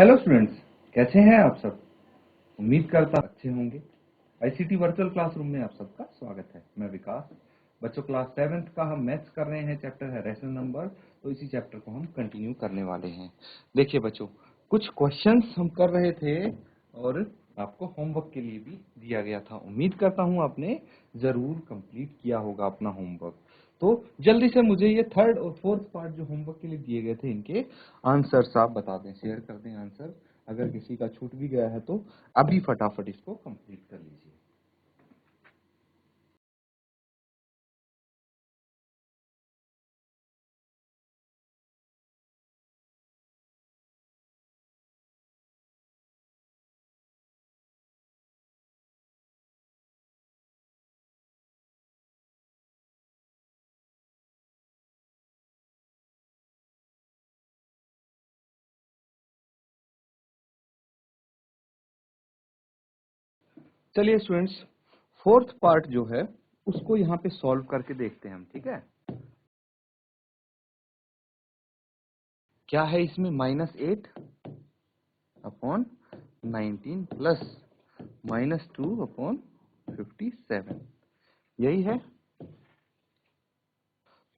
Hello students, कैसे हैं आप सब। उम्मीद करता हूं अच्छे होंगे। आईसीटी वर्चुअल क्लासरूम में आप सबका स्वागत है। मैं विकास। बच्चों, क्लास 7th का हम मैथ्स कर रहे हैं। चैप्टर है रैशनल नंबर। तो इसी चैप्टर को हम कंटिन्यू करने वाले हैं। देखिए बच्चों, कुछ क्वेश्चंस हम कर रहे थे और आपको होमवर्क के लिए भी दिया गया था। उम्मीद करता हूं आपने जरूर कंप्लीट किया होगा अपना होमवर्क। तो जल्दी से मुझे ये थर्ड और फोर्थ पार्ट जो होमवर्क के लिए दिए गए थे, इनके आंसर्स आप बता दें, शेयर कर दें आंसर। अगर किसी का छूट भी गया है तो अभी फटाफट इसको कंप्लीट कर लीजिए। चलिए स्टूडेंट्स, फोर्थ पार्ट जो है उसको यहाँ पे सॉल्व करके देखते हैं हम, ठीक है। क्या है इसमें, -8 अपॉन 19 प्लस -2 अपॉन 57, यही है।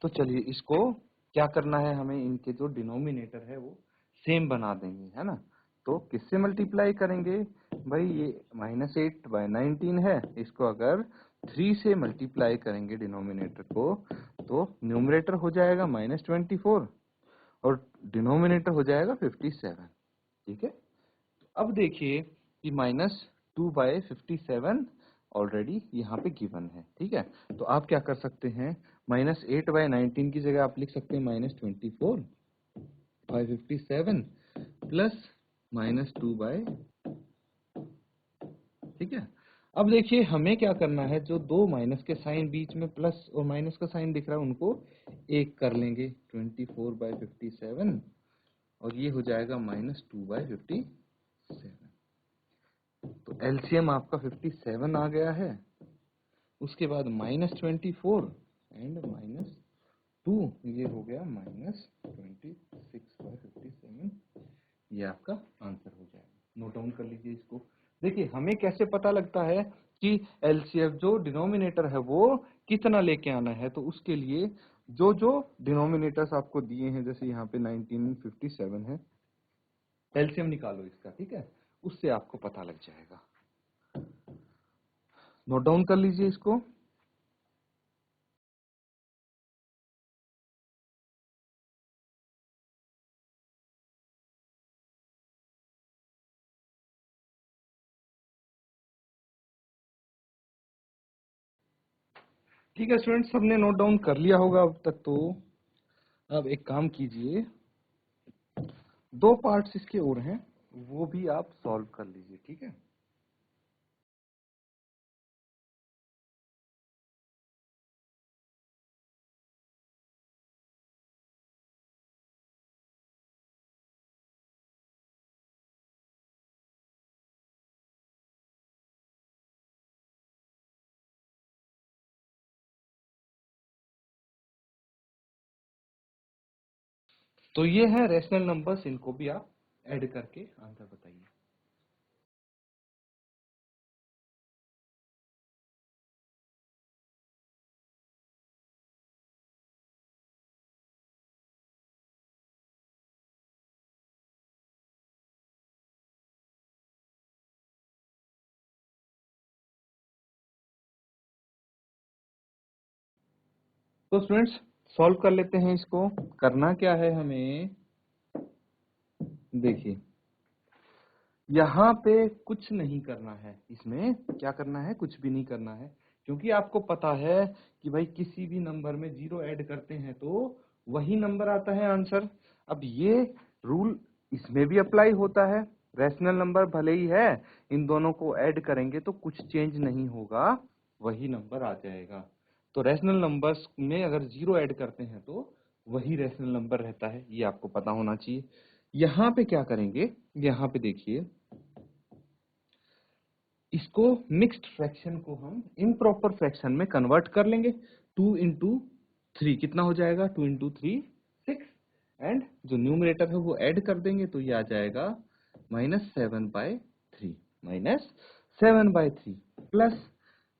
तो चलिए इसको क्या करना है, हमें इनके जो डिनोमिनेटर है वो सेम बना देंगे, है ना। तो किससे मल्टीप्लाई करेंगे भाई, ये -8/19 है, इसको अगर 3 से मल्टीप्लाई करेंगे डिनोमिनेटर को, तो न्यूमरेटर हो जाएगा -24 और डिनोमिनेटर हो जाएगा 57, ठीक है। अब देखिए कि -2/57 ऑलरेडी यहाँ पे गिवन है, ठीक है। तो आप क्या कर सकते हैं, -8/19 की जगह आप लिख सकते हैं -24/57 प्लस -2, ठीक है। अब देखिए हमें क्या करना है, जो दो माइनस के साइन बीच में प्लस और माइनस का साइन दिख रहा है उनको एक कर लेंगे, 24/57 और ये हो जाएगा -2/57। तो एलसीएम आपका 57 आ गया है। उसके बाद -24 एंड -2, ये हो गया -26/57। ये आपका आंसर हो जाएगा। नोट डाउन कर लीजिए इसको। देखिए हमें कैसे पता लगता है कि एलसीएम जो डिनोमिनेटर है वो कितना लेके आना है। तो उसके लिए जो जो डिनोमिनेटर्स आपको दिए हैं, जैसे यहाँ पे 1957 है, एलसीएम निकालो इसका, ठीक है। उससे आपको पता लग जाएगा। नोट डाउन कर लीजिए इसको। ठीक है स्टूडेंट्स, सबने नोट डाउन कर लिया होगा अब तक। तो अब एक काम कीजिए, दो पार्ट्स इसके और हैं, वो भी आप सॉल्व कर लीजिए, ठीक है। तो ये है रैशनल नंबर्स, इनको भी आप ऐड करके आंसर बताइए। तो स्टूडेंट्स सॉल्व कर लेते हैं इसको। करना क्या है हमें, देखिए यहाँ पे कुछ नहीं करना है, इसमें क्या करना है, कुछ भी नहीं करना है। क्योंकि आपको पता है कि भाई किसी भी नंबर में 0 ऐड करते हैं तो वही नंबर आता है आंसर। अब ये रूल इसमें भी अप्लाई होता है। रैशनल नंबर भले ही है, इन दोनों को ऐड करेंगे तो कुछ चेंज नहीं होगा, वही नंबर आ जाएगा। तो रैशनल नंबर्स में अगर 0 ऐड करते हैं तो वही रैशनल नंबर रहता है, ये आपको पता होना चाहिए। यहाँ पे क्या करेंगे, यहाँ पे देखिए, इसको मिक्स्ड फ्रैक्शन को हम इम्प्रॉपर फ्रैक्शन में कन्वर्ट कर लेंगे। 2 इंटू 3 कितना हो जाएगा, 2 इंटू 3 6, एंड जो न्यूमरेटर है वो ऐड कर देंगे तो ये आ जाएगा -7/3 -7/3 प्लस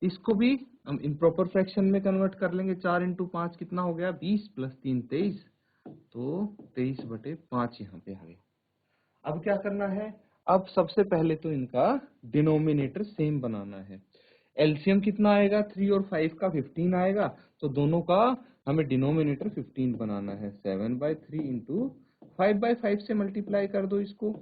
इसको भी हम इम्प्रॉपर फ्रैक्शन में कन्वर्ट कर लेंगे। 4 × 5 कितना हो गया? 20 + 3 23, तो 23/5 यहाँ पे आ गया। अब क्या करना है? अब सबसे पहले तो इनका डिनोमिनेटर सेम बनाना है। एलसीएम कितना आएगा? 3 और 5 का 15 आएगा, तो दोनों का हमें डिनोमिनेटर 15 बनाना है। 7/3 × 5/5 से मल्टीप्लाई कर दो इसको,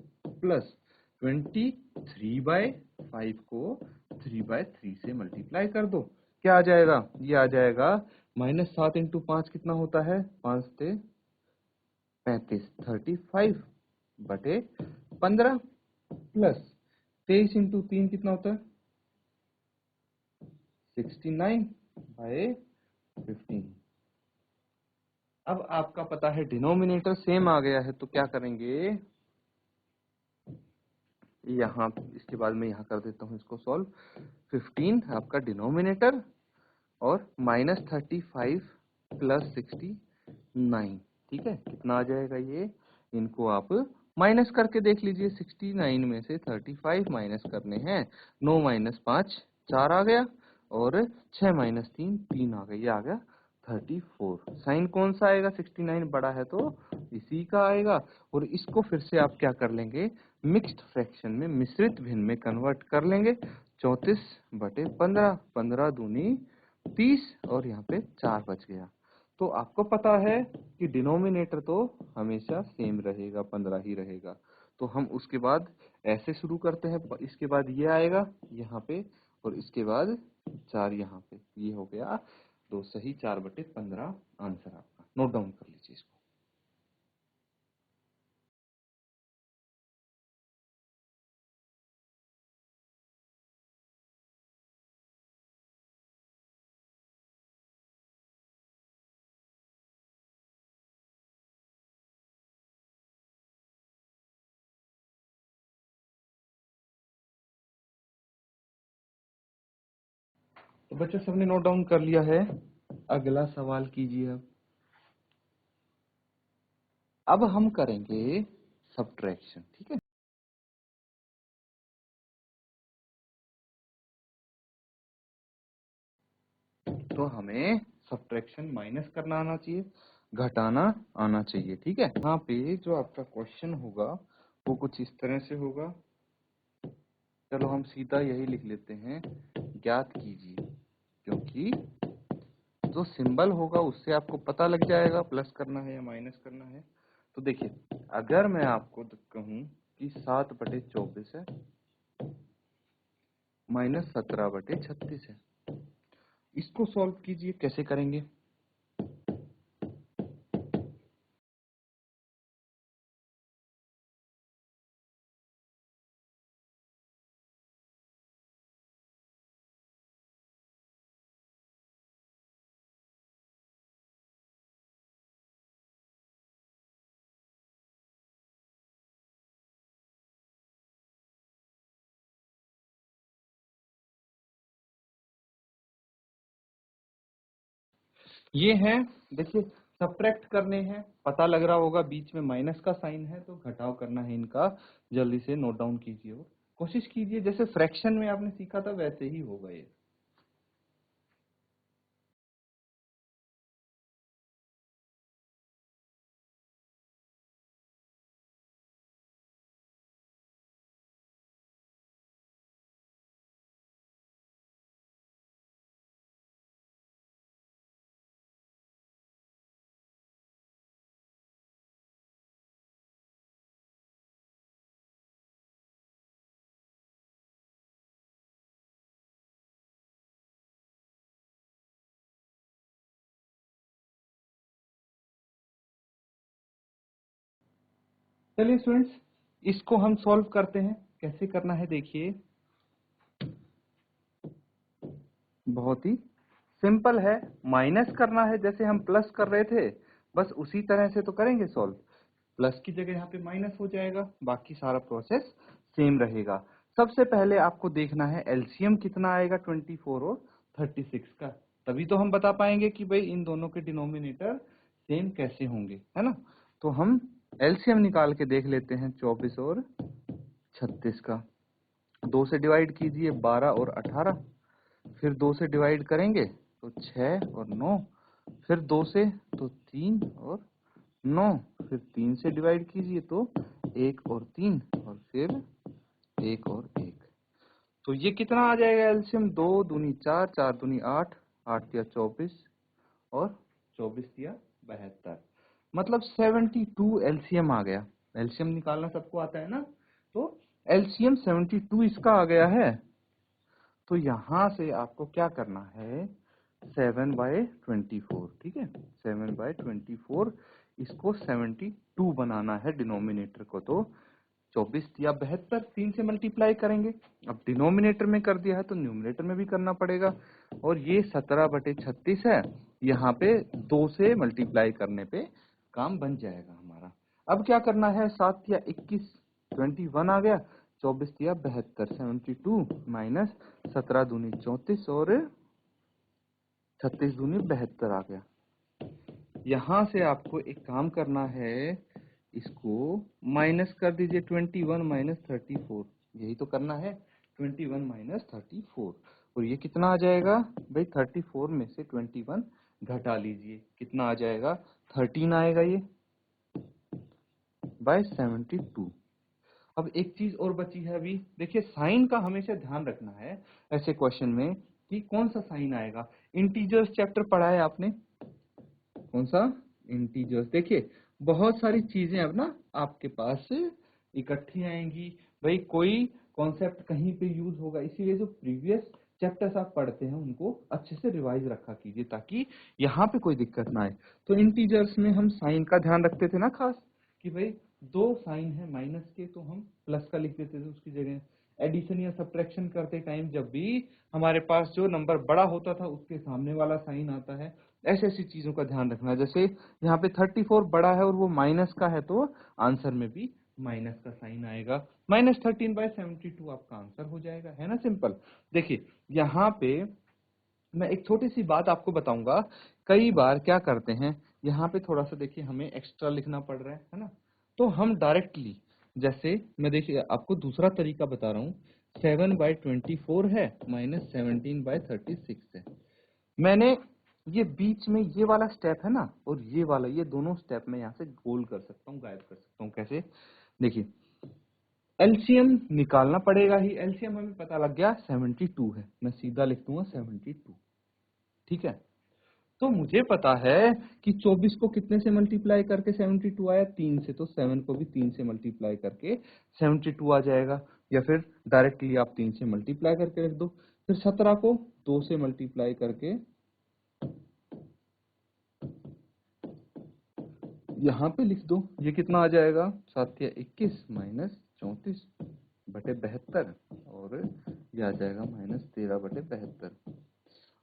प्लस 23/5 को 3/3 से मल्टीप्लाई कर दो। क्या आ जाएगा? ये आ जाएगा -7 × 5 कितना होता है? 5 से 35, 35/15 प्लस 23 × 3 कितना होता है? 69/15। अब आपका पता है डिनोमिनेटर सेम आ गया है, तो क्या करेंगे? यहाँ इसके बाद में यहाँ कर देता हूँ इसको सॉल्व। 15 आपका डिनोमिनेटर और -35 + 69, ठीक है। कितना आ जाएगा ये? इनको आप माइनस करके देख लीजिए। 69 में से 35 माइनस करने हैं। 9 - 5 4 आ गया, और 6 - 3 3 आ गया। ये आ गया 34। साइन कौन सा आएगा? 69 बड़ा है तो इसी का आएगा। और इसको फिर से आप क्या कर लेंगे? मिक्स्ड फ्रैक्शन में, मिश्रित भिन्न में कन्वर्ट कर लेंगे। 34/15, 15 दूनी 30, और यहाँ पे 4 बच गया। तो आपको पता है कि डिनोमिनेटर तो हमेशा सेम रहेगा, 15 ही रहेगा। तो हम उसके बाद ऐसे शुरू करते हैं। इसके बाद ये आएगा यहाँ पे, और इसके बाद 4 यहाँ पे। ये हो गया 2 सही, 4/15 आंसर आपका। नोट डाउन कर लीजिए इसको। तो बच्चों सबने नोट डाउन कर लिया है? अगला सवाल कीजिए। अब हम करेंगे सब्ट्रैक्शन, ठीक है। तो हमें सब्ट्रैक्शन माइनस करना आना चाहिए, घटाना आना चाहिए, ठीक है। यहाँ पे जो आपका क्वेश्चन होगा वो कुछ इस तरह से होगा। चलो हम सीधा यही लिख लेते हैं, ज्ञात कीजिए, क्योंकि जो सिंबल होगा उससे आपको पता लग जाएगा प्लस करना है या माइनस करना है। तो देखिए, अगर मैं आपको कहूं कि 7/24 है -17/36 है, इसको सॉल्व कीजिए। कैसे करेंगे? ये है, देखिए सब्ट्रैक्ट करने हैं, पता लग रहा होगा बीच में माइनस का साइन है, तो घटाव करना है इनका। जल्दी से नोट डाउन कीजिए और कोशिश कीजिए जैसे फ्रैक्शन में आपने सीखा था वैसे ही होगा ये। चलिए स्टूडेंट्स, इसको हम सॉल्व करते हैं। कैसे करना है देखिए, बहुत ही सिंपल है। माइनस करना है, जैसे हम प्लस कर रहे थे बस उसी तरह से तो करेंगे सॉल्व। प्लस की जगह यहाँ पे माइनस हो जाएगा, बाकी सारा प्रोसेस सेम रहेगा। सबसे पहले आपको देखना है एलसीएम कितना आएगा 24 और 36 का, तभी तो हम बता पाएंगे कि भाई इन दोनों के डिनोमिनेटर सेम कैसे होंगे, है ना। तो हम एलसीएम निकाल के देख लेते हैं 24 और 36 का 2 से डिवाइड कीजिए 12 और 18, फिर 2 से डिवाइड करेंगे तो 6 और 9, फिर 2 से तो 3 और 9, फिर 3 से डिवाइड कीजिए तो 1 और 3, और फिर 1 और 1। तो ये कितना आ जाएगा एलसीएम? 2 दूनी 4, 4 दूनी 8, 8 तिया 24 और 24 तिया 72, मतलब 72 एलसीएम आ गया। एलसीएम निकालना सबको आता है ना, तो एलसीएम 72 इसका आ गया है। तो यहां से आपको क्या करना है, 7/24, ठीक है, 7/24 इसको 72 बनाना है डिनोमिनेटर को। तो 24 या 72 3 से मल्टीप्लाई करेंगे। अब डिनोमिनेटर में कर दिया है तो न्यूमिनेटर में भी करना पड़ेगा। और ये 17/36 है, यहाँ पे 2 से मल्टीप्लाई करने पे काम बन जाएगा हमारा। अब क्या करना है, 7 या 21 21 आ गया, 24 या 72 72 माइनस 17 दूनी 34 और 36 दूनी 72 आ गया। यहां से आपको एक काम करना है, इसको माइनस कर दीजिए, 21 माइनस 34, यही तो करना है, 21 माइनस 34। और ये कितना आ जाएगा भाई, 34 में से 21 घटा लीजिए, कितना आ जाएगा, 13 आएगा ये बाय 72। अब एक चीज और बची है अभी, देखिए साइन का हमेशा ध्यान रखना है ऐसे क्वेश्चन में कि कौन सा साइन आएगा। इंटीजर्स चैप्टर पढ़ा है आपने, कौन सा, इंटीजर्स। देखिए बहुत सारी चीजें अब ना आपके पास इकट्ठी आएंगी, भाई कोई कॉन्सेप्ट कहीं पे यूज होगा, इसीलिए जो प्रीवियस चैप्टर्स आप पढ़ते हैं उनको अच्छे से रिवाइज रखा कीजिए ताकि यहाँ पे कोई दिक्कत ना आए। तो इंटीजर्स में हम साइन का ध्यान रखते थे ना खास, कि भाई 2 साइन है माइनस के तो हम प्लस का लिख देते थे उसकी जगह। एडिशन या सब्ट्रैक्शन करते टाइम जब भी हमारे पास जो नंबर बड़ा होता था उसके सामने वाला साइन आता है, ऐसी ऐसी चीजों का ध्यान रखना है। जैसे यहाँ पे 34 बड़ा है और वो माइनस का है तो आंसर में भी माइनस का साइन आएगा, -13/72 आपका आंसर हो जाएगा, है ना, सिंपल। देखिए यहाँ पे मैं एक छोटी सी बात आपको बताऊंगा, कई बार क्या करते हैं, यहाँ पे थोड़ा सा देखिए हमें एक्स्ट्रा लिखना पड़ रहा है ना, तो हम डायरेक्टली, जैसे मैं देखिए आपको दूसरा तरीका बता रहा हूँ, 7/24 है माइनस 17/36 है। मैंने ये बीच में ये वाला स्टेप है ना और ये वाला, ये दोनों स्टेप में यहाँ से गोल कर सकता हूँ, गायब कर सकता हूँ। कैसे, देखिए एलसीएम निकालना पड़ेगा ही, एलसीएम हमें पता लग गया 72 है, मैं सीधा लिख दूंगा 72, ठीक है। तो मुझे पता है कि 24 को कितने से मल्टीप्लाई करके 72 आया, 3 से, तो 7 को भी 3 से मल्टीप्लाई करके 72 आ जाएगा। या फिर डायरेक्टली आप 3 से मल्टीप्लाई करके रख दो, फिर 17 को 2 से मल्टीप्लाई करके यहाँ पे लिख दो, ये कितना आ जाएगा, 7 या 21 माइनस 34/72 और ये आ जाएगा -13/72।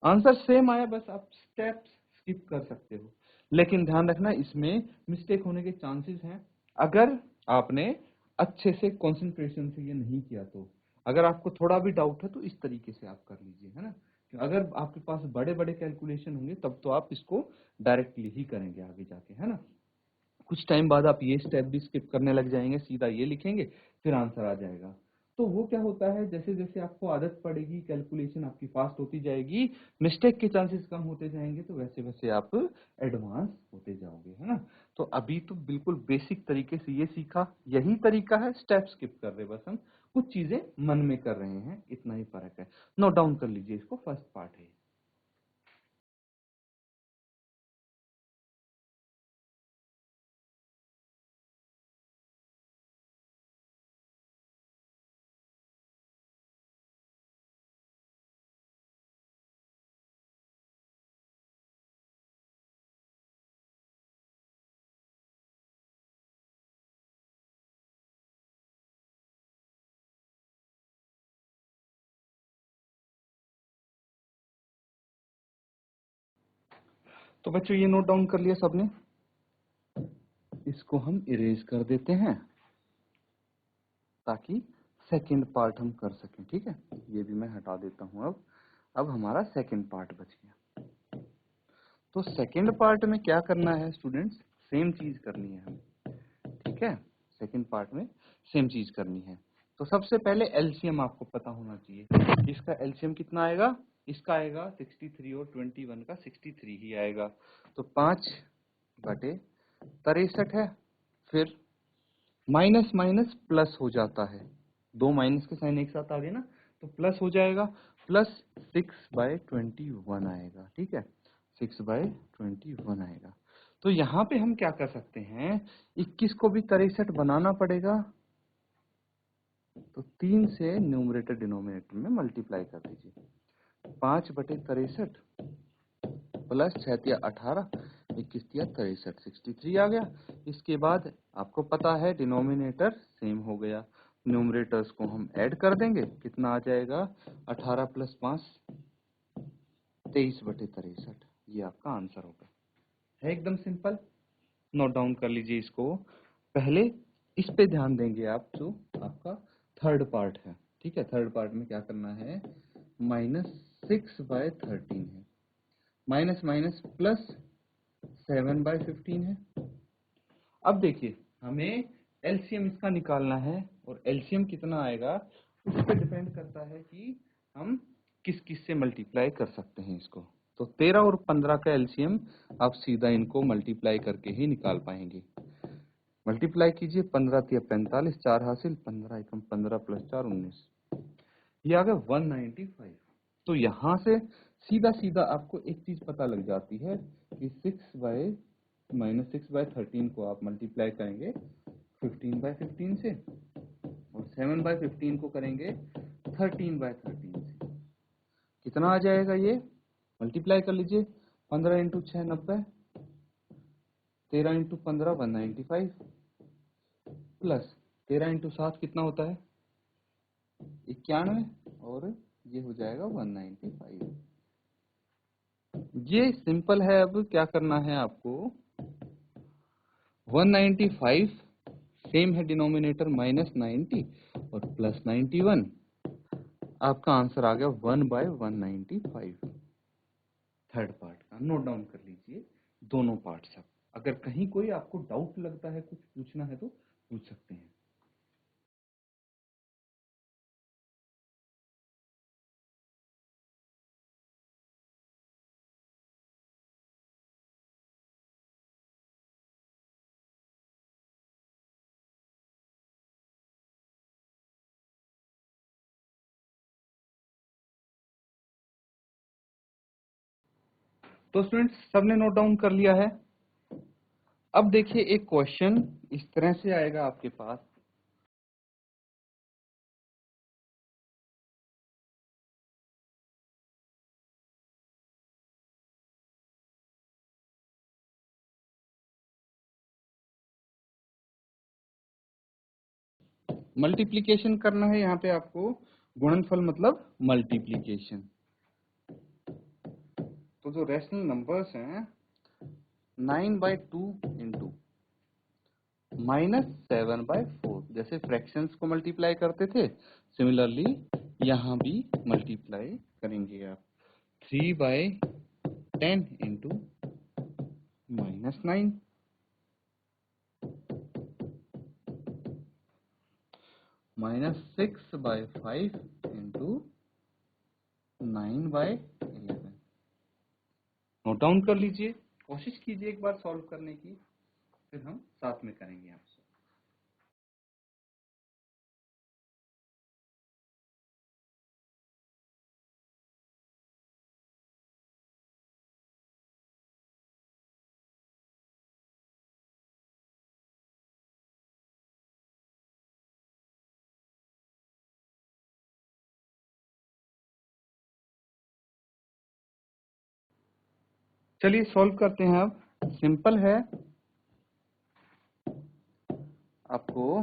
आंसर सेम आया, बस आप स्टेप्स स्किप कर सकते हो, लेकिन ध्यान रखना इसमें मिस्टेक होने के चांसेस हैं अगर आपने अच्छे से कंसंट्रेशन से ये नहीं किया तो। अगर आपको थोड़ा भी डाउट है तो इस तरीके से आप कर लीजिए, है ना। अगर आपके पास बड़े बड़े कैलकुलेशन होंगे तब तो आप इसको डायरेक्टली ही करेंगे आगे जाके, है ना। कुछ टाइम बाद आप ये स्टेप भी स्किप करने लग जाएंगे, सीधा ये लिखेंगे फिर आंसर आ जाएगा। तो वो क्या होता है, जैसे जैसे आपको आदत पड़ेगी, कैलकुलेशन आपकी फास्ट होती जाएगी, मिस्टेक के चांसेस कम होते जाएंगे, तो वैसे वैसे आप एडवांस होते जाओगे, है ना। तो अभी तो बिल्कुल बेसिक तरीके से ये सीखा, यही तरीका है, स्टेप स्किप कर रहे, बस हम कुछ चीजें मन में कर रहे हैं, इतना ही फर्क है। नोट डाउन कर लीजिए इसको, फर्स्ट पार्ट है। तो बच्चों ये नोट डाउन कर लिया सबने, इसको हम इरेज कर देते हैं ताकि सेकंड पार्ट हम कर सकें, ठीक है। ये भी मैं हटा देता हूं। अब हमारा सेकंड पार्ट बच गया। तो सेकंड पार्ट में क्या करना है स्टूडेंट्स, सेम चीज करनी है हमें, ठीक है। सेकंड पार्ट में सेम चीज करनी है। तो सबसे पहले एलसीएम आपको पता होना चाहिए। इसका एलसीएम कितना आएगा? इसका आएगा 63 और 21 का 63 ही आएगा। तो 5/63 है। फिर माइनस माइनस प्लस हो जाता है, दो माइनस के साइन एक साथ आ गए ना, तो प्लस हो जाएगा, प्लस 6/21 आएगा। ठीक है, 6/21 आएगा। तो यहाँ पे हम क्या कर सकते हैं, 21 को भी 63 बनाना पड़ेगा, तो 3 से न्यूमरेटर डिनोमिनेटर में मल्टीप्लाई कर दीजिए। 5/63 प्लस 6×18 21×63 63 आ गया। इसके बाद आपको पता है डिनोमिनेटर सेम हो गया, न्यूमरेटर्स को हम ऐड कर देंगे, कितना आ जाएगा 18 + 5 23/63। ये आपका आंसर होगा। है एकदम सिंपल। नोट डाउन कर लीजिए इसको। पहले इस पे ध्यान देंगे आप, जो आपका थर्ड पार्ट है। ठीक है, थर्ड पार्ट में क्या करना है, -6/13 है, माइनस माइनस प्लस 7/15 है। अब देखिए, हमें एलसीएम इसका निकालना है, और एलसीएम कितना आएगा उस पर डिपेंड करता है कि हम किस किस से मल्टीप्लाई कर सकते हैं इसको। तो 13 और 15 का एलसीएम आप सीधा इनको मल्टीप्लाई करके ही निकाल पाएंगे। मल्टीप्लाई कीजिए, 15×3 45, 4 हासिल, 15 × 15 + 4 19, ये आ गया 195। तो यहाँ से सीधा सीधा आपको एक चीज पता लग जाती है कि -6/13 को आप मल्टीप्लाई करेंगे 15/15 से, और 7/15 को करेंगे 13/13 से। कितना आ जाएगा ये, मल्टीप्लाई कर लीजिए, 15 × 6 90, 13 × 15 195, प्लस 13 × 7 कितना होता है 91, और ये हो जाएगा 195। ये सिंपल है। अब क्या करना है आपको, 195 सेम है डिनोमिनेटर, -90 और +91, आपका आंसर आ गया 1/195। थर्ड पार्ट का नोट डाउन कर लीजिए, दोनों पार्ट सब। अगर कहीं कोई आपको डाउट लगता है, कुछ पूछना है तो पूछ सकते हैं। तो स्टूडेंट्स, सबने नोट डाउन कर लिया है। अब देखिए, एक क्वेश्चन इस तरह से आएगा आपके पास, मल्टीप्लीकेशन करना है यहाँ पे आपको, गुणनफल मतलब मल्टीप्लीकेशन। तो जो रेशनल नंबर्स हैं, 9/2 इंटू -7/4, जैसे फ्रैक्शंस को मल्टीप्लाई करते थे, सिमिलरली यहाँ भी मल्टीप्लाई करेंगे आप। 3/10 इंटू -9, -6/5 इंटू 9/11। नोट डाउन कर लीजिए, कोशिश कीजिए एक बार सॉल्व करने की, फिर हम साथ में करेंगे आपसे। चलिए सॉल्व करते हैं। अब सिंपल है, आपको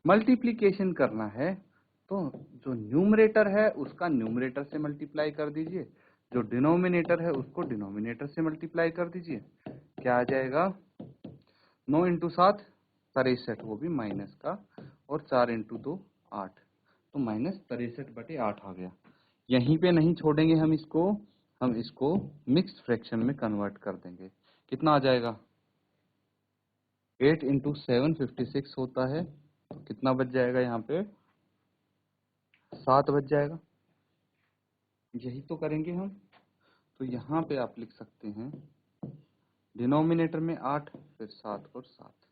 मल्टीप्लिकेशन करना है, तो जो न्यूमरेटर है उसका न्यूमरेटर से मल्टीप्लाई कर दीजिए, जो डिनोमिनेटर है उसको डिनोमिनेटर से मल्टीप्लाई कर दीजिए। क्या आ जाएगा, 9 × 7 63, वो भी माइनस का, और 4 × 2 8, तो -63/8 आ गया। यहीं पे नहीं छोड़ेंगे हम इसको मिक्स्ड फ्रैक्शन में कन्वर्ट कर देंगे। कितना आ जाएगा, 8 × 7 56 होता है, तो कितना बच जाएगा यहाँ पे 7 बज जाएगा, यही तो करेंगे हम। तो यहाँ पे आप लिख सकते हैं डिनोमिनेटर में 8 फिर 7 और 7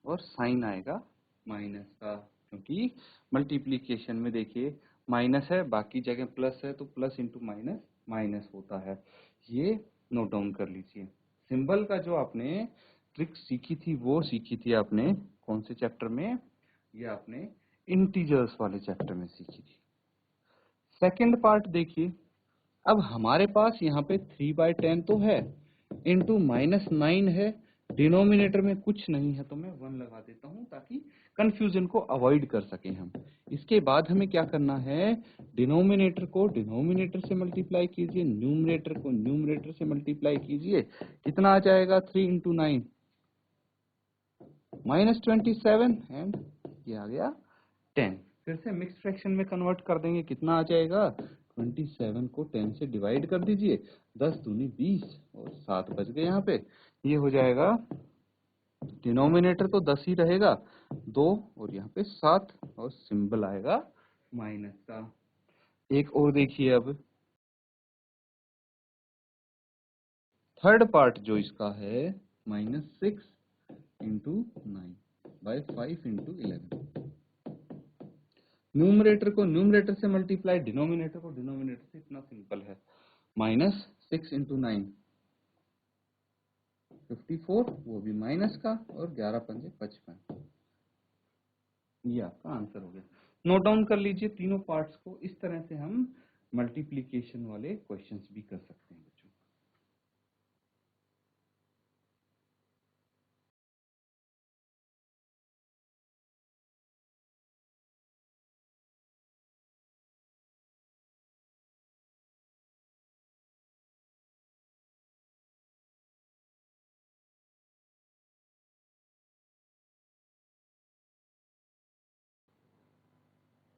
और साइन आएगा माइनस का, क्योंकि मल्टीप्लिकेशन में देखिए माइनस है, बाकी जगह प्लस है, तो प्लस इंटू माइनस माइनस होता है। ये नोट डाउन कर लीजिए। सिंबल का जो आपने ट्रिक सीखी थी वो सीखी थी आपने कौन से चैप्टर में? ये आपने इंटीजर्स वाले चैप्टर में सीखी थी। सेकंड पार्ट देखिए, अब हमारे पास यहाँ पे 3/10 तो है, इंटू -9 है, डिनोमिनेटर में कुछ नहीं है, तो मैं 1 लगा देता हूँ ताकि कंफ्यूजन को अवॉइड कर सके हम। इसके बाद हमें क्या करना है, डिनोमिनेटर को डिनोमिनेटर से मल्टीप्लाई कीजिए, न्यूमरेटर को न्यूमरेटर से मल्टीप्लाई कीजिए। कितना आ जाएगा? 3 × 9 -27 एंड ये आ गया 10। फिर से मिक्स फ्रैक्शन में कन्वर्ट कर देंगे, कितना आ जाएगा? 27 को 10 से डिवाइड कर दीजिए, 10 दूनी 20 और 7 बच गए यहाँ पे। ये हो जाएगा, डिनोमिनेटर तो 10 ही रहेगा, 2 और यहाँ पे 7 और सिंबल आएगा माइनस का। एक और देखिए, अब थर्ड पार्ट जो इसका है -6 × 9/5 × 11। न्यूमरेटर को न्यूमरेटर से मल्टीप्लाई, डिनोमिनेटर को डिनोमिनेटर से, इतना सिंपल है। -6 × 9 54, वो भी माइनस का, और 11 × 5 = 55। ये आपका आंसर हो गया। नोट डाउन कर लीजिए तीनों पार्ट्स को। इस तरह से हम मल्टीप्लिकेशन वाले क्वेश्चंस भी कर सकते हैं बच्चों।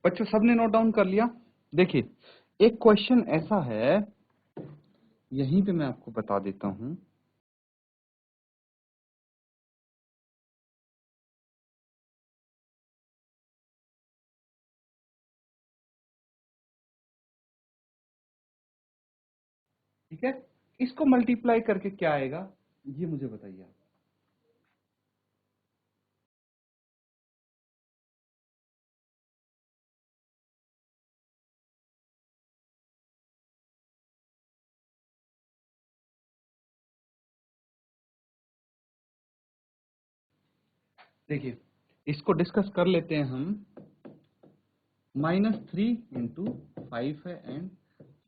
बच्चों सबने नोट डाउन कर लिया? देखिए, एक क्वेश्चन ऐसा है, यहीं पे मैं आपको बता देता हूं। ठीक है, इसको मल्टीप्लाई करके क्या आएगा, ये मुझे बताइए आप। देखिए, इसको डिस्कस कर लेते हैं हम। -3 × 5 है एंड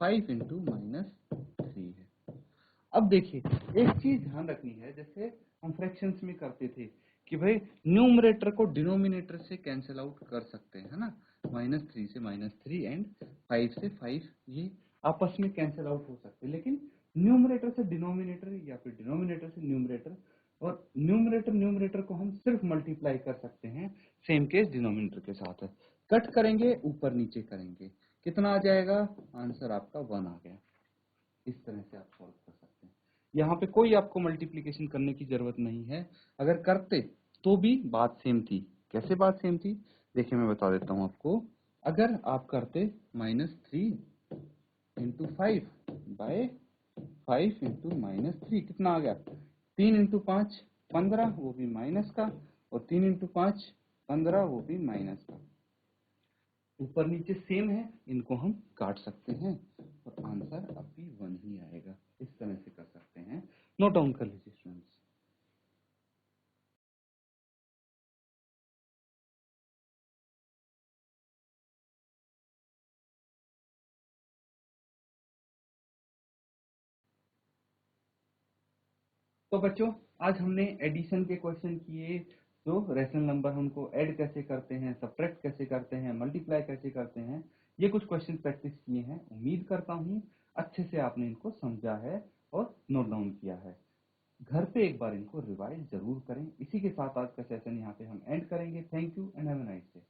5 × -3 है। अब देखिए, एक चीज ध्यान रखनी है, जैसे हम फ्रैक्शंस में करते थे कि भाई न्यूमरेटर को डिनोमिनेटर से कैंसिल आउट कर सकते हैं, है ना। -3 से -3 एंड 5 से 5 ये आपस में कैंसिल आउट हो सकते हैं, लेकिन न्यूमरेटर से डिनोमिनेटर या फिर डिनोमिनेटर से न्यूमरेटर, और न्यूमरेटर को हम सिर्फ मल्टीप्लाई कर सकते हैं। सेम केस डिनोमिनेटर के साथ है। कट करेंगे, ऊपर नीचे करेंगे, कितना आ जाएगा? आंसर आपका 1 आ गया। इस तरह से आप सॉल्व कर सकते हैं। यहाँ पे कोई आपको मल्टीप्लिकेशन करने की जरूरत नहीं है। अगर करते तो भी बात सेम थी। कैसे बात सेम थी? देखिए, मैं बता देता हूँ आपको। अगर आप करते -3 × 5/5 × -3, कितना आ गया? 3 × 5 15, वो भी माइनस का, और 3 × 5 15, वो भी माइनस का। ऊपर नीचे सेम है, इनको हम काट सकते हैं और आंसर अब भी 1 ही आएगा। इस तरह से कर सकते हैं। नोट डाउन कर लीजिए स्टूडेंट्स। तो बच्चों, आज हमने एडिशन के क्वेश्चन किए, तो रेशनल नंबर हमको ऐड कैसे करते हैं, सब्ट्रैक्ट कैसे करते हैं, मल्टीप्लाई कैसे करते हैं, ये कुछ क्वेश्चन प्रैक्टिस किए हैं। उम्मीद करता हूँ अच्छे से आपने इनको समझा है और नोट डाउन किया है। घर पे एक बार इनको रिवाइज जरूर करें। इसी के साथ आज का सेशन यहाँ पे हम एंड करेंगे। Thank you and have a nice day.